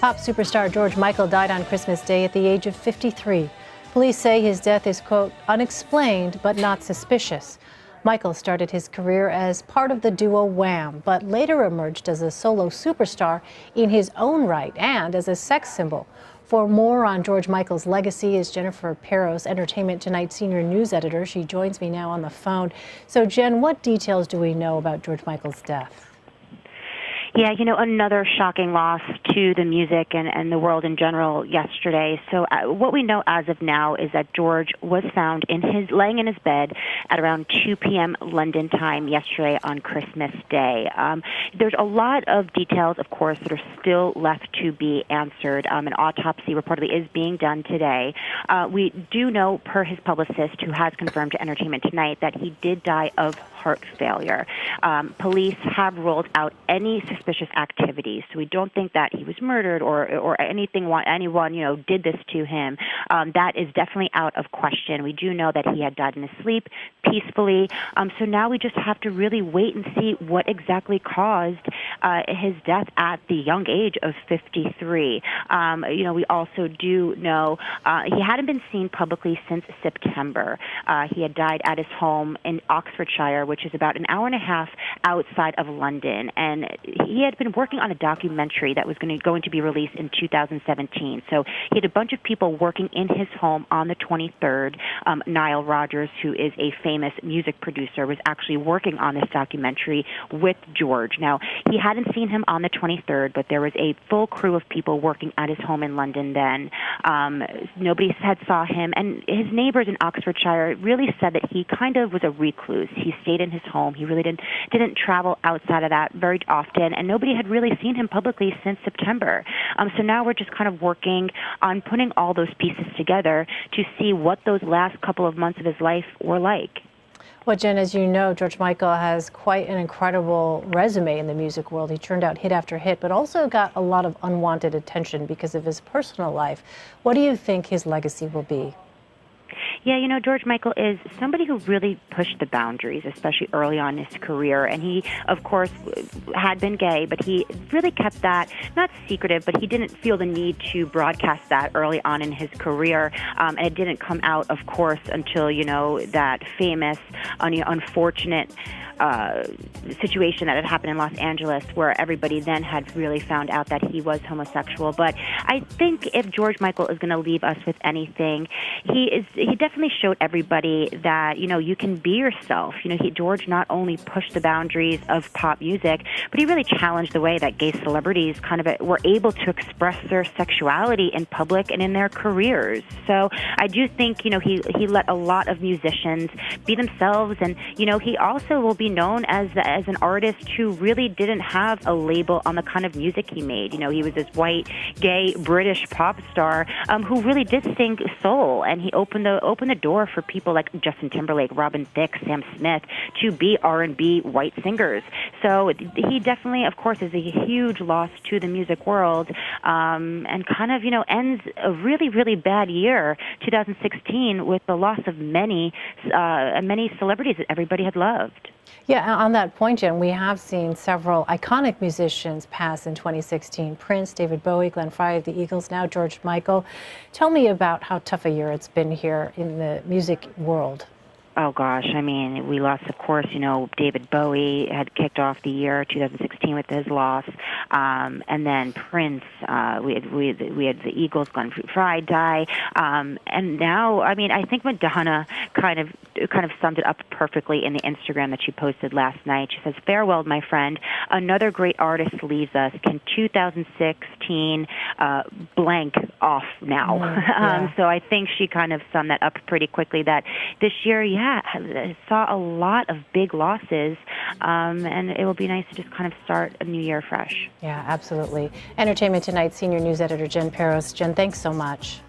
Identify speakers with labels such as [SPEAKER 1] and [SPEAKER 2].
[SPEAKER 1] Pop superstar George Michael died on Christmas Day at the age of 53. Police say his death is, quote, unexplained but not suspicious. Michael started his career as part of the duo Wham, but later emerged as a solo superstar in his own right and as a sex symbol. For more on George Michael's legacy is Jennifer Peros, Entertainment Tonight senior news editor. She joins me now on the phone. So, Jen, what details do we know about George Michael's death?
[SPEAKER 2] Yeah, another shocking loss to the music and the world in general yesterday. So what we know as of now is that George was found laying in his bed at around 2 p.m. London time yesterday on Christmas Day. There's a lot of details, of course, that are still left to be answered. An autopsy reportedly is being done today. We do know, per his publicist, who has confirmed to Entertainment Tonight, that he did die of heart failure. Police have ruled out any suspicious activities, so we don't think that he was murdered or anyone did this to him. That is definitely out of question. We do know that he had died in his sleep peacefully. So now we just have to really wait and see what exactly caused his death at the young age of 53. We also do know he hadn't been seen publicly since September. He had died at his home in Oxfordshire, which is about an hour and a half outside of London, and he had been working on a documentary that was going to be released in 2017. So he had a bunch of people working in his home on the 23rd. Nile Rodgers, who is a famous music producer, was actually working on this documentary with George. Now, he hadn't seen him on the 23rd, but there was a full crew of people working at his home in London then. Nobody had saw him, and his neighbors in Oxfordshire really said that he kind of was a recluse. He stayed in his home. He really didn't travel outside of that very often, and nobody had really seen him publicly since September. So now we're just kind of working on putting all those pieces together to see what those last couple of months of his life were like.
[SPEAKER 1] Well, Jen, as you know, George Michael has quite an incredible resume in the music world. He turned out hit after hit, but also got a lot of unwanted attention because of his personal life. What do you think his legacy will be?
[SPEAKER 2] Yeah, George Michael is somebody who really pushed the boundaries, especially early on in his career. And he, of course, had been gay, but he really kept that, not secretive, but he didn't feel the need to broadcast that early on in his career. And it didn't come out, of course, until, that famous, unfortunate situation that had happened in Los Angeles, where everybody then had really found out that he was homosexual. But I think if George Michael is going to leave us with anything, he definitely showed everybody that, you can be yourself. George not only pushed the boundaries of pop music, but he really challenged the way that gay celebrities kind of were able to express their sexuality in public and in their careers. So I do think, he let a lot of musicians be themselves, and, he also will be known as an artist who really didn't have a label on the kind of music he made. He was this white, gay, British pop star who really did sing soul, and he opened the door for people like Justin Timberlake, Robin Thicke, Sam Smith to be R&B white singers. So he definitely, of course, is a huge loss to the music world, and kind of, ends a really, really bad year, 2016, with the loss of many celebrities that everybody had loved.
[SPEAKER 1] Yeah, on that point, Jen, we have seen several iconic musicians pass in 2016. Prince, David Bowie, Glenn Frey of the Eagles, now George Michael. Tell me about how tough a year it's been here in the music world.
[SPEAKER 2] Oh, gosh. I mean, we lost, of course, David Bowie had kicked off the year 2016 with his loss. And then Prince, we had the Eagles, Glenn Frey die. And now, I mean, I think Madonna kind of summed it up perfectly in the Instagram that she posted last night. She says, "Farewell, my friend. Another great artist leaves us. Can 2016 blank off now?"
[SPEAKER 1] Yeah.
[SPEAKER 2] So I think she kind of summed that up pretty quickly, that this year, saw a lot of big losses, and it will be nice to just kind of start a new year fresh.
[SPEAKER 1] Yeah, absolutely. Entertainment Tonight senior news editor Jen Peros. Jen, thanks so much.